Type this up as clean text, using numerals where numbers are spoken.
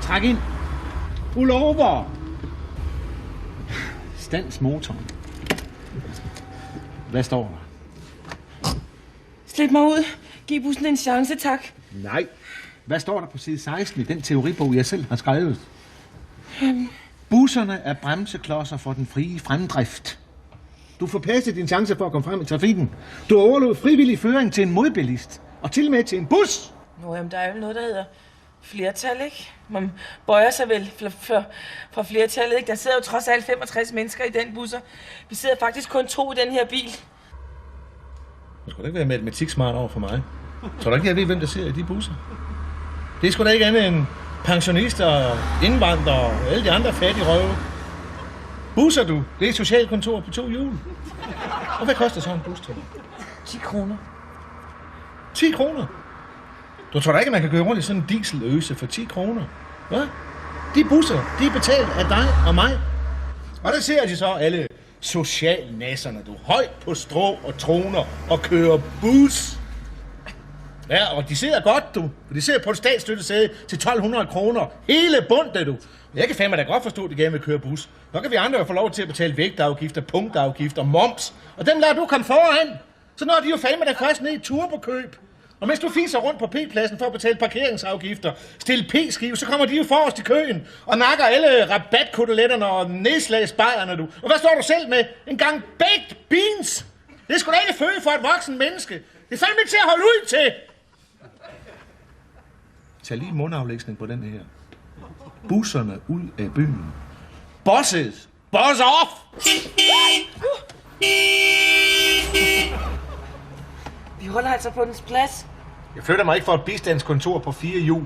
Træk ind. Pull over. Stands motoren. Hvad står der? Slip mig ud. Giv bussen en chance, tak. Nej. Hvad står der på side 16 i den teoribog, jeg selv har skrevet? Busserne er bremseklodser for den frie fremdrift. Du forpastede din chance for at komme frem i trafikken. Du overlod frivillig føring til en modbilist. Og til og med til en bus. Nå, jamen, der er jo noget, der hedder flertal, ikke? Man bøjer sig vel for flertallet, ikke? Der sidder jo trods alt 65 mennesker i den busser. Vi sidder faktisk kun 2 i den her bil. Det skulle da ikke være matematik smart over for mig. Tror du ikke, jeg ved, hvem der sidder i de busser? Det er sgu da ikke andet end pensionister, indvandrere og alle de andre fattige røve. Busser du? Det er et socialkontor på 2 hjul. Og hvad koster så en bus, tror du? 10 kroner. 10 kroner? Du tror da ikke, at man kan køre rundt i sådan en dieseløse for 10 kroner? Hvad? De busser, de er betalt af dig og mig. Og der ser de så alle socialnæsserne, du. Højt på strå og troner og kører bus. Ja, og de sidder godt, du. De sidder på et statsstøttesæde til 1200 kroner. Hele bundet, du. Jeg kan fandme da godt forstå, at de gerne vil køre bus. Så kan vi andre jo få lov til at betale vægtafgifter, punktafgifter, moms. Og dem lader du komme foran. Så når de jo fandme da først ned i turbokøb. Og mens du fiser rundt på P-pladsen for at betale parkeringsafgifter, stille P-skive, så kommer de jo forrest i køen og nakker alle rabatkoteletterne og nedslagsbajerne, du. Og hvad står du selv med? En gang baked beans? Det er sgu da ikke føde for et voksen menneske. Det er fandme ikke til at holde ud til. Tag lige mundaflægsning på den her. Busserne ud af byen. Bosses! Boss off! Vi holder altså på dens plads. Jeg flytter mig ikke fra et bistandskontor på 4 hjul.